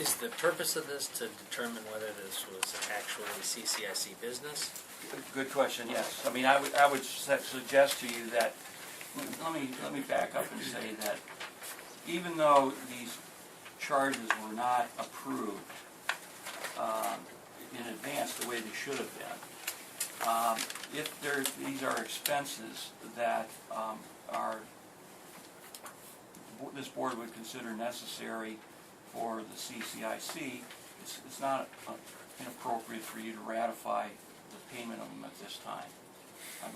Is the purpose of this to determine whether this was actually CCIC business? Good question, yes. I mean, I would suggest to you that, let me back up and say that even though these charges were not approved in advance the way they should have been, if these are expenses that this board would consider necessary for the CCIC, it's not inappropriate for you to ratify the payment of them at this time.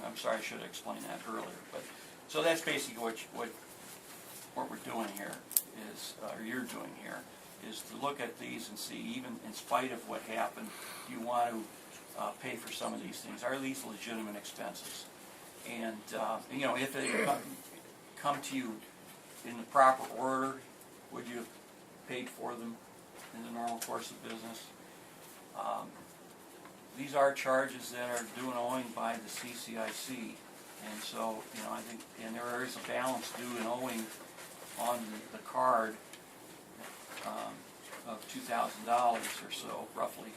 I'm sorry, I should have explained that earlier. But so that's basically what we're doing here is, or you're doing here, is to look at these and see, even in spite of what happened, you want to pay for some of these things. Are these legitimate expenses? And you know, if they come to you in the proper order, would you have paid for them in the normal course of business? These are charges that are due and owing by the CCIC, and so, you know, I think, and there is a balance due and owing on the card of $2,000 or so, roughly.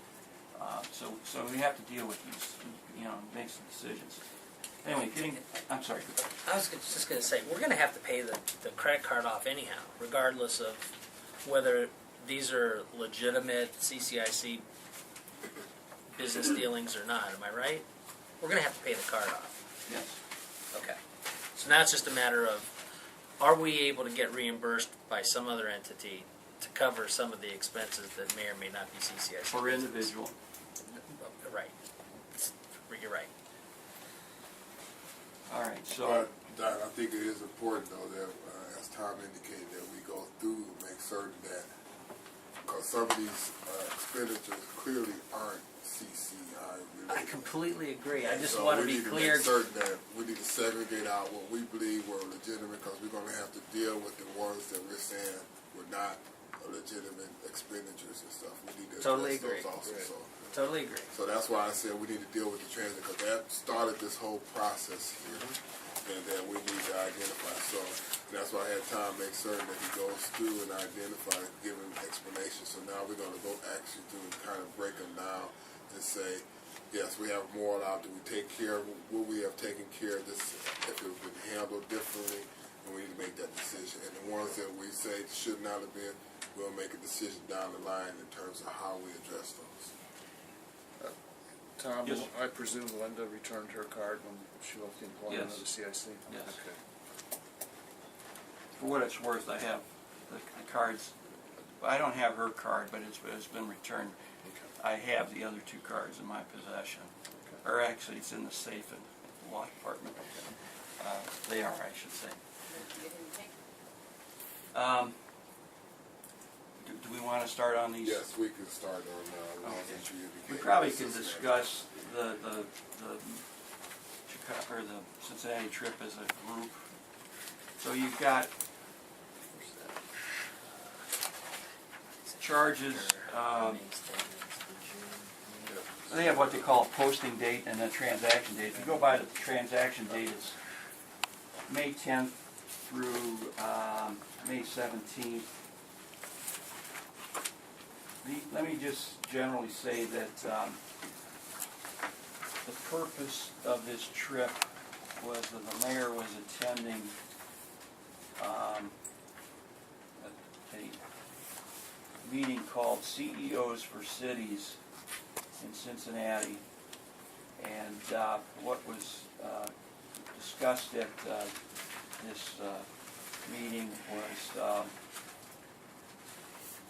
So we have to deal with these, you know, make some decisions. Anyway, I'm sorry. I was just going to say, we're going to have to pay the credit card off anyhow, regardless of whether these are legitimate CCIC business dealings or not. Am I right? We're going to have to pay the card off. Yes. Okay. So now it's just a matter of, are we able to get reimbursed by some other entity to cover some of the expenses that may or may not be CCIC? For individual. Right. You're right. All right, so... Don, I think it is important, though, that, as Tom indicated, that we go through and make certain that, because some of these expenditures clearly aren't CCI related. I completely agree. I just So want to be clear. We need to make certain that we need to segregate out what we believe were legitimate, because we're going to have to deal with the ones that we're saying were not legitimate expenditures and stuff. We need to Totally address agree. those also. So. Totally agree. So that's why I said we need to deal with the transit, because that started this whole process here, and that we need to identify. So that's why I had Tom make certain that he goes through and identify, give him explanations. So now we're going to go actually through and kind of break them down and say, yes, we have more allowed. Do we take care of what we have taken care of this, if it was handled differently, and we need to make that decision. And the ones that we say should not have been, we'll make a decision down the line in terms of how we address those. Tom, Yes. I presume Linda returned her card when she left the employment Yes. of the CIC? Yes. Okay. For what it's worth, I have the cards. I don't have her card, but it's been returned. Okay. I have the other two cards in my possession. Okay. Or actually, it's in the safe in the law department. They are, I should say. Do we want to start on these? Yes, we can start on ones that you indicated. We probably can discuss the Chicago, or the Cincinnati trip as a group. So you've got charges. They have what they call a posting date and a transaction date. If you go by the transaction date, it's May 10th through May 17th. Let me just generally say that the purpose of this trip was that the mayor was attending a meeting called CEOs for Cities in Cincinnati, and what was discussed at this meeting was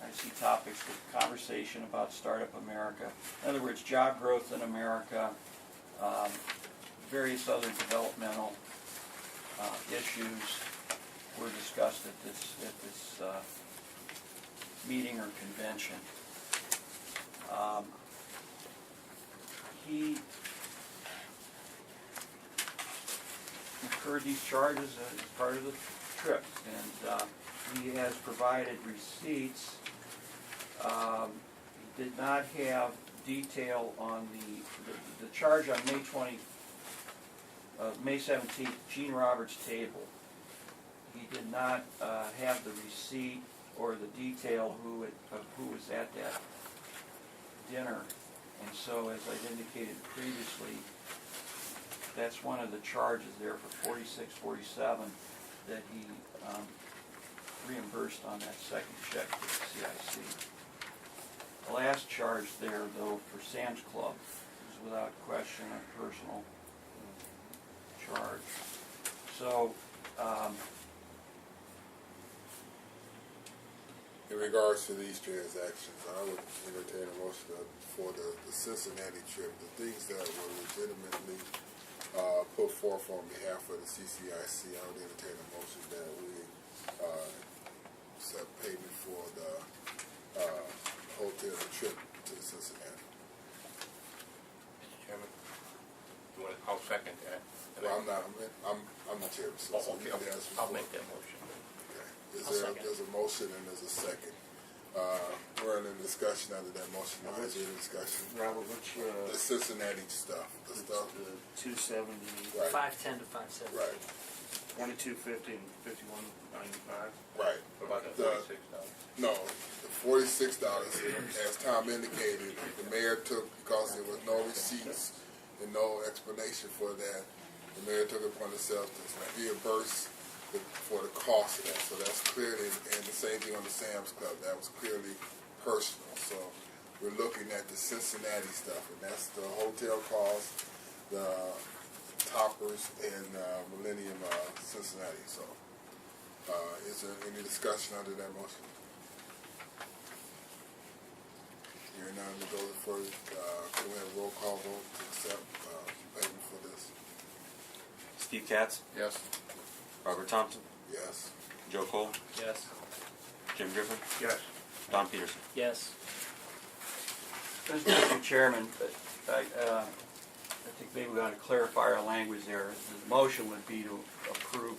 I see topics of conversation about Startup America. In other words, job growth in America, various other developmental issues were discussed at this meeting or convention. He incurred these charges as part of the trip, and he has provided receipts. He did not have detail on the charge on May 17th, Gene Roberts' table. He did not have the receipt or the detail of who was at that dinner. And so, as I've indicated previously, that's one of the charges there for 4647 that he reimbursed on that second check to the CIC. The last charge there, though, for Sam's Club is without question a personal charge. So, In regards to these transactions, I would entertain a motion for the Cincinnati trip, the things that were legitimately put forth on behalf of the CCIC. I would entertain a motion that we set payment for the hotel trip to Cincinnati. Mr. Chairman, I'll second that. Well, I'm the chairman, so Oh, okay, you can ask I'll before. make that motion. There's a motion and there's a second. We're in a discussion under that motion. Now, is there any discussion? Robert, which, The Cincinnati stuff, the stuff. the 270, Right. 510 to 570. Right. 2250 and 5195? Right. About the The- $46. No, the $46, as Tom indicated, the mayor took, because there was no receipts and no explanation for that, the mayor took it upon himself to reimburse for the cost of that. So that's clearly, and the same thing on the Sam's Club, that was clearly personal. So we're looking at the Cincinnati stuff, and that's the hotel cost, the Toppers, and Millennium Cincinnati. So is there any discussion under that motion? Hearing none, we go for, can we have a roll call vote to accept payment for this? Steve Katz, Yes. Robert Thompson, Yes. Joe Cole, Yes. Jim Griffin, Yes. Don Peterson. Yes. Mr. Chairman, but I think maybe we ought to clarify our language there. The motion would be to approve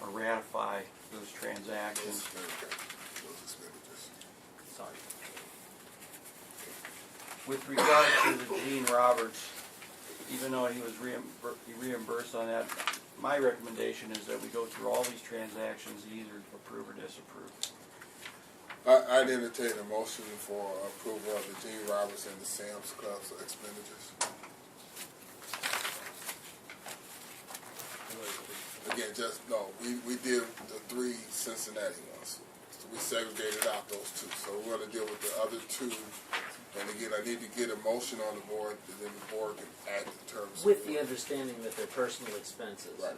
or ratify those transactions. Those expenditures. Sorry. With regard to the Gene Roberts, even though he was reimbursed on that, my recommendation is that we go through all these transactions, either approve or disapprove. I'd entertain a motion for approval of the Gene Roberts and the Sam's Club expenditures. Again, we did the 3 Cincinnati ones. So we segregated out those 2. So we're going to deal with the other 2. And again, I need to get a motion on the board, and then the board can act in terms With of... the understanding that they're personal expenses. Right.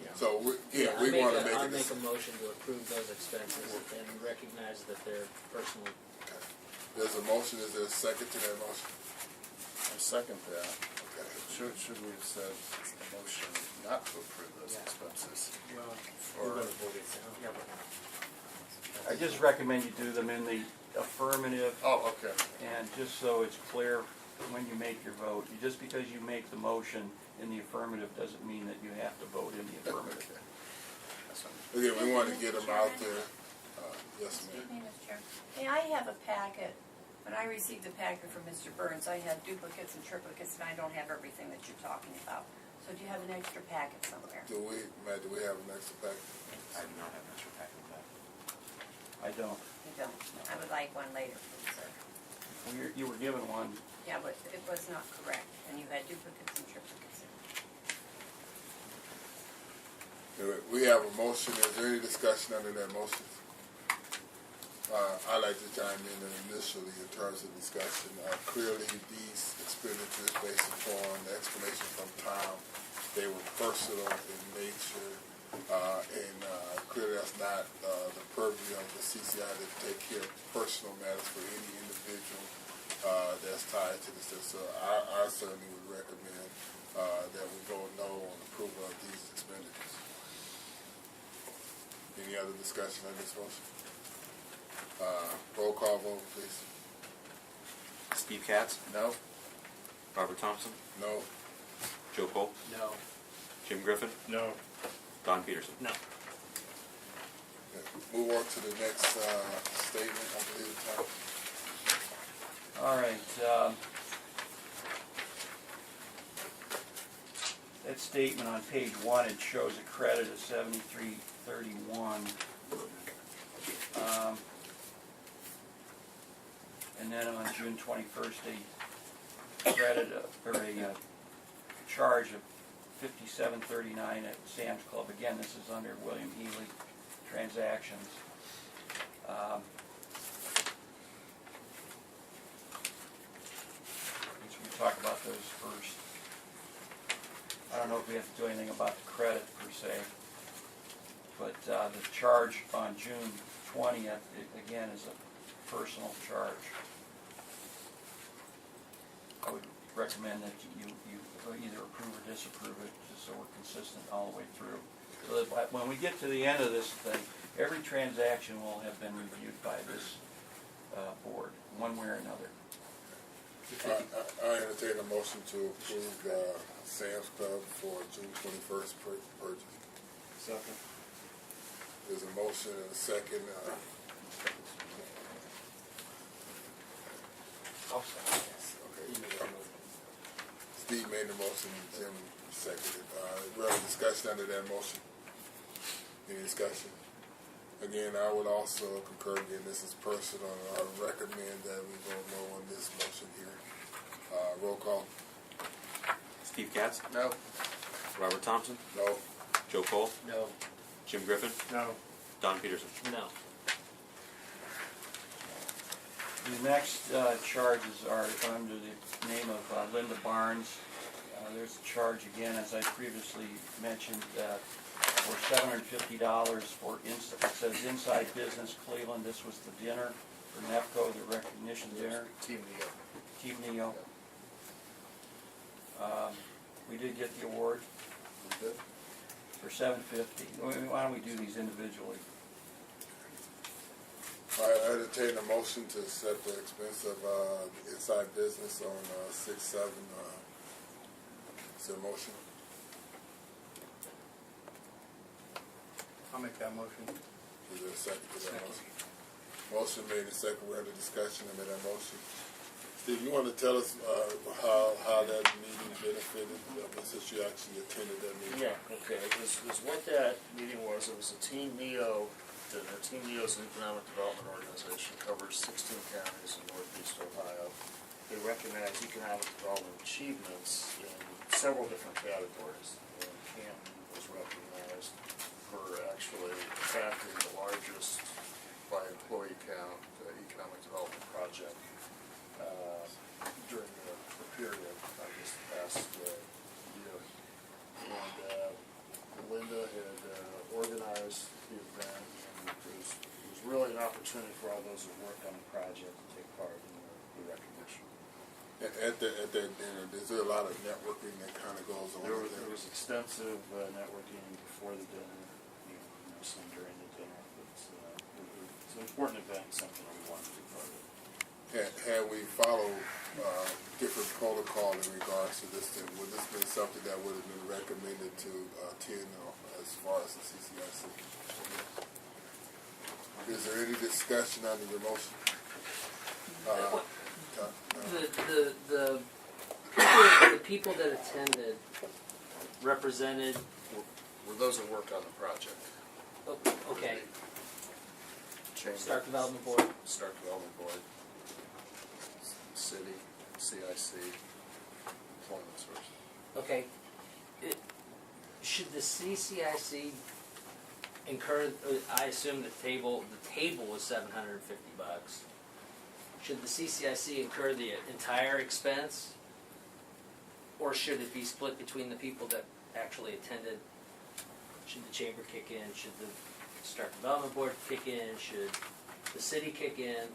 Yeah. So, we I want to make I'll a make a motion to approve those expenses and recognize that they're personal. Okay. There's a motion. Is there a second to that motion? I second that. Okay. Should we have said a motion not to approve those expenses? Well, Or- we're going to vote it down. Yeah, but- I just recommend you do them in the affirmative, Oh, okay. and just so it's clear when you make your vote. Just because you make the motion in the affirmative doesn't mean that you have to vote in the affirmative. Again, we want to get them out there. Yes, Excuse ma'am. me, Mr. Chair. May I have a packet? When I received the packet from Mr. Burns, I had duplicates and triplicates, and I don't have everything that you're talking about. So do you have an extra packet somewhere? Matt, do we have an extra pack? I do not have an extra packet of that. I don't. You don't. I would like one later, please, sir. Well, you were given one. Yeah, but it was not correct, and you had duplicates and triplicates. We have a motion. Is there any discussion under that motion? I'd like to chime in initially in terms of discussion. Clearly, these expenditures, based upon the explanation from Tom, they were personal in nature, and clearly that's not the purview of the CCI to take care of personal matters for any individual that's tied to this. So I certainly would recommend that we vote no on approval of these expenditures. Any other discussion on this motion? Roll call vote, please. Steve Katz, No? Robert Thompson, No. Joe Cole, No. Jim Griffin, No. Don Peterson. No. Okay. Move on to the next statement, I believe, Tom. All right. That statement on page 1, it shows a credit of $73.31. And then on June 21st, a credit or a charge of $57.39 at Sam's Club. Again, this is under William Healy transactions. We talk about those first. I don't know if we have to do anything about the credit per se, but the charge on June 20th, again, is a personal charge. I would recommend that you either approve or disapprove it, just so we're consistent all the way through. So that when we get to the end of this thing, every transaction will have been reviewed by this board, one way or another. I entertain a motion to approve Sam's Club for June 21st purchase. Second. There's a motion and a second. Okay. Steve made the motion and Jim seconded. Rather discussion under that motion. Any discussion? Again, I would also concur, again, this is personal, and I recommend that we vote no on this motion here. Roll call. Steve Katz, No. Robert Thompson, No. Joe Cole, No. Jim Griffin, No. Don Peterson. No. The next charges are under the name of Linda Barnes. There's a charge again, as I previously mentioned, for $750 for, it says Inside Business Cleveland. This was the dinner for NEPCO, the recognition dinner. Team Neo. Team Neo. We did get the award We did. for $750. Why don't we do these individually? I entertain a motion to set the expense of Inside Business on 6/7. Is there a motion? I'll make that motion. Is there a second to that motion? Motion made and second. We're under discussion under that motion. Steve, you want to tell us how that meeting benefited, since you actually attended that meeting? Yeah, okay. It was what that meeting was. It was a Team Neo. Team Neo is an economic development organization, covers 16 counties in northeast Ohio. They recognize economic development achievements in several different categories. And Canton was recognized for actually crafting the largest, by employee count, economic development project during the period, I guess, the past year. And Linda had organized the event, and it was really an opportunity for all those who worked on the project to take part in the recognition. At that dinner, is there a lot of networking that kind of goes on? There was extensive networking before the dinner, some during the dinner. It's an important event, something we wanted to be part of. Had we followed different protocol in regards to this thing, would this been something that would have been recommended to attend as far as the CCIC? Is there any discussion under your motion? The people that attended represented. Were those that worked on the project? Oh, okay. Chamber, Stark Development Board. Stark Development Board, City, CIC, Employment Source. Okay. Should the CCIC incur? I assume the table was $750. Should the CCIC incur the entire expense, or should it be split between the people that actually attended? Should the chamber kick in? Should the Stark Development Board kick in? Should the city kick in?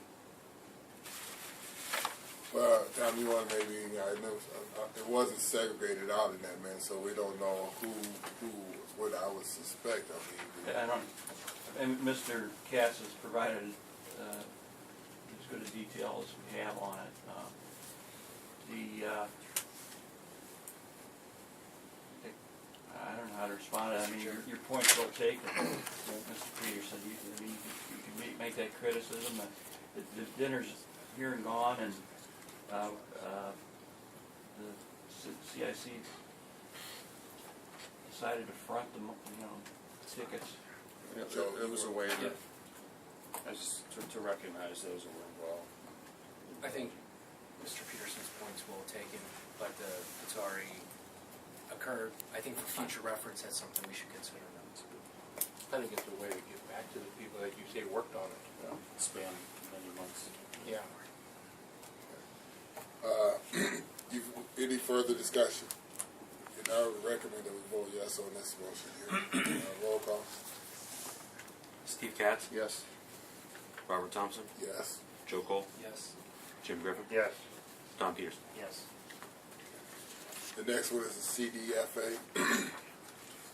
Well, Tom, you want to maybe, I know it wasn't segregated out in that, man, so we don't know who what I would suspect. I don't, and Mr. Katz has provided as good a detail as we have on it. I don't know how to respond to that. I mean, your point's well taken, Mr. Peterson. You can make that criticism. The dinner's here and gone, and the CIC decided to front the tickets. It was a way to Just to recognize those who were involved. I think Mr. Peterson's points well taken, but it's already occurred. I think for future reference, that's something we should consider. I think it's a way to give back to the people that you say worked on it. Span many months. Yeah. Any further discussion? And I would recommend that we vote yes on this motion here. Roll call. Steve Katz, Yes. Robert Thompson, Yes. Joe Cole, Yes. Jim Griffin, Yes. Don Peterson. Yes. The next one is the CDFA.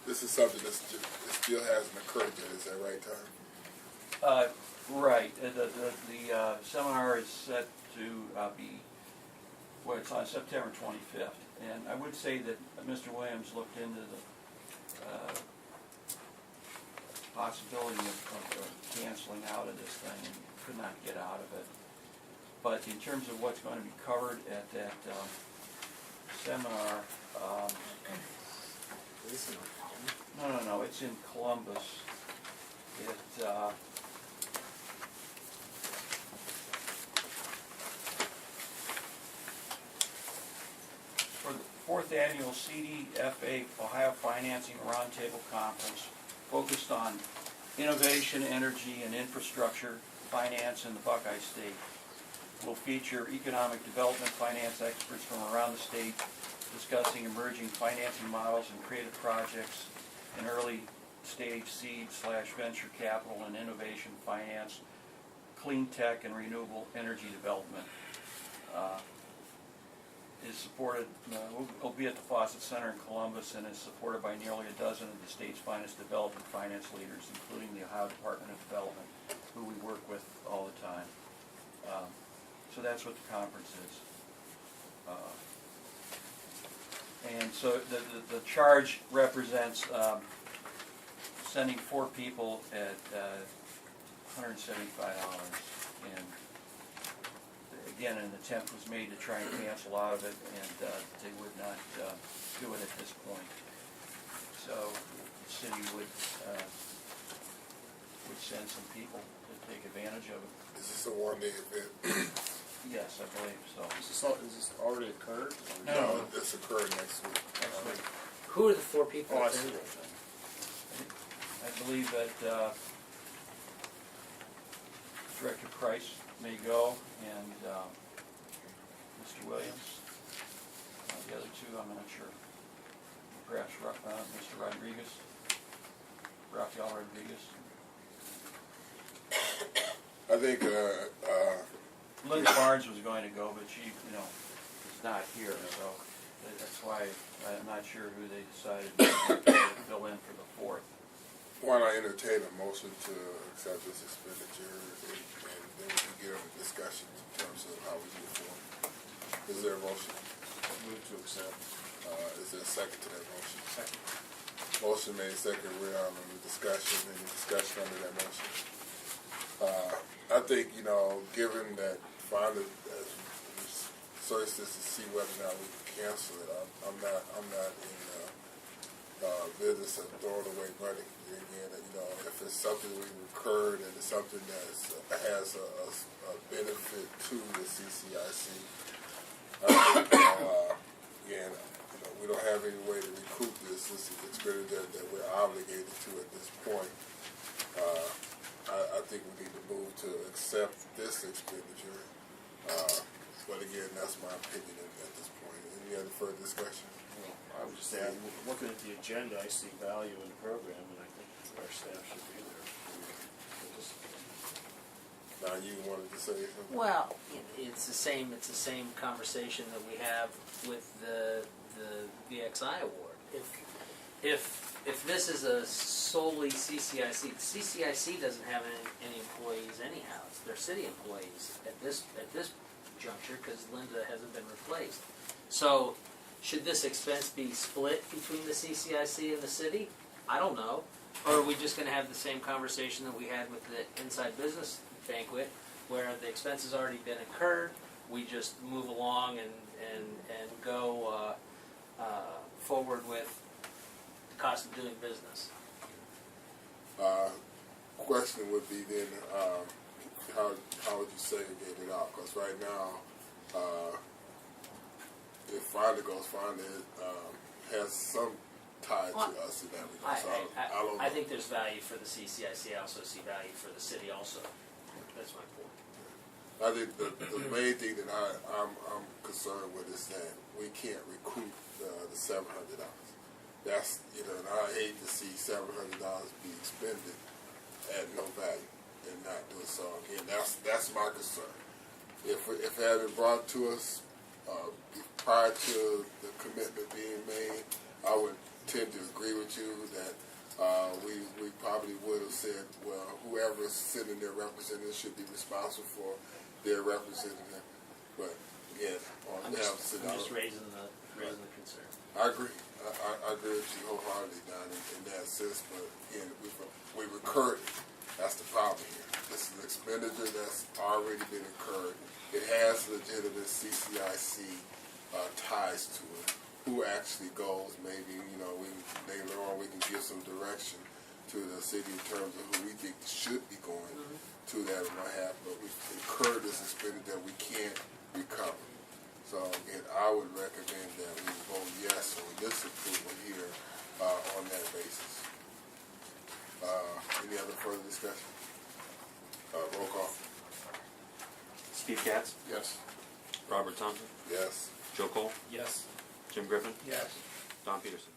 This is something that still hasn't occurred yet. Is that right, Tom? Right. The seminar is set to be, well, it's on September 25th. And I would say that Mr. Williams looked into the possibility of canceling out of this thing and could not get out of it. But in terms of what's going to be covered at that seminar, no, it's in Columbus. For the 4th annual CDFA Ohio Financing Roundtable Conference, focused on innovation, energy, and infrastructure finance in the Buckeye State. Will feature economic development finance experts from around the state discussing emerging financing models and creative projects in early stage seed/venture capital and innovation finance, clean tech and renewable energy development. Is supported, will be at the Fawcett Center in Columbus, and is supported by nearly a dozen of the state's finest development finance leaders, including the Ohio Department of Development, who we work with all the time. So that's what the conference is. And so the charge represents sending 4 people at $175, and again, an attempt was made to try and cancel out of it, and they would not do it at this point. So the city would send some people to take advantage of it. Is this a one-day event? Yes, I believe so. Is this already occurred? No. This occurred next week. Next week. Who are the 4 people Oh, I see. attending? I believe that Director Price may go, and Mr. Williams. The other 2, I'm not sure. Perhaps Mr. Rodriguez, Rafael Rodriguez. I think Linda Barnes was going to go, but she, is not here, so that's why I'm not sure who they decided to fill in for the 4th. why not entertain a motion to accept this expenditure, and then we can get on the discussion in terms of how we move forward. Is there a motion? Move to accept. Is there a second to that motion? Second. Motion made, second. We're on the discussion. Any discussion under that motion? I think, given that finally, search this to see whether or not we can cancel it. I'm not in business of throwing away money. Again, if it's something we've incurred and it's something that has a benefit to the CCIC, again, we don't have any way to recoup this. This is expenditure that we're obligated to at this point. I think we need to move to accept this expenditure. But again, that's my opinion at this point. Any other further discussion? Well, I would just say, looking at the agenda, I see value in the program, and I think our staff should be there. Now, you wanted to say something? Well, it's the same conversation that we have with the VXI award. If this is a solely CCIC, CCIC doesn't have any employees anyhow. It's their city employees at this juncture because Linda hasn't been replaced. So, should this expense be split between the CCIC and the city? I don't know. Or are we just going to have the same conversation that we had with the Inside Business banquet, where the expense has already been incurred? We just move along and go forward with the cost of doing business. Question would be then, how would you segregate it out? Because right now, if Finder goes, Finder has some tie Well, to us in that regard. So I don't know. I think there's value for the CCIC. I also see value for the city also. That's my point. I think the main thing that I'm concerned with is that we can't recoup the $700. That's, and I hate to see $700 be expended at no value and not do it. So again, that's my concern. If it had been brought to us prior to the commitment being made, I would tend to agree with you that we probably would have said, well, whoever's sending their representative should be responsible for their representative. But again, I'm just raising the concern. I agree. I agree with you wholeheartedly, Don, in that sense. But again, we recurred it. That's the problem here. This is an expenditure that's already been incurred. It has legitimate CCIC ties to it. Who actually goes? Maybe later on we can give some direction to the city in terms of who we think should be going to that and what have. But we've incurred this expenditure that we can't recover. So again, I would recommend that we vote yes on this approval here on that basis. Any other further discussion? Roll call. Steve Katz, Yes. Robert Thompson, Yes. Joe Cole, Yes. Jim Griffin, Yes. Don Peterson.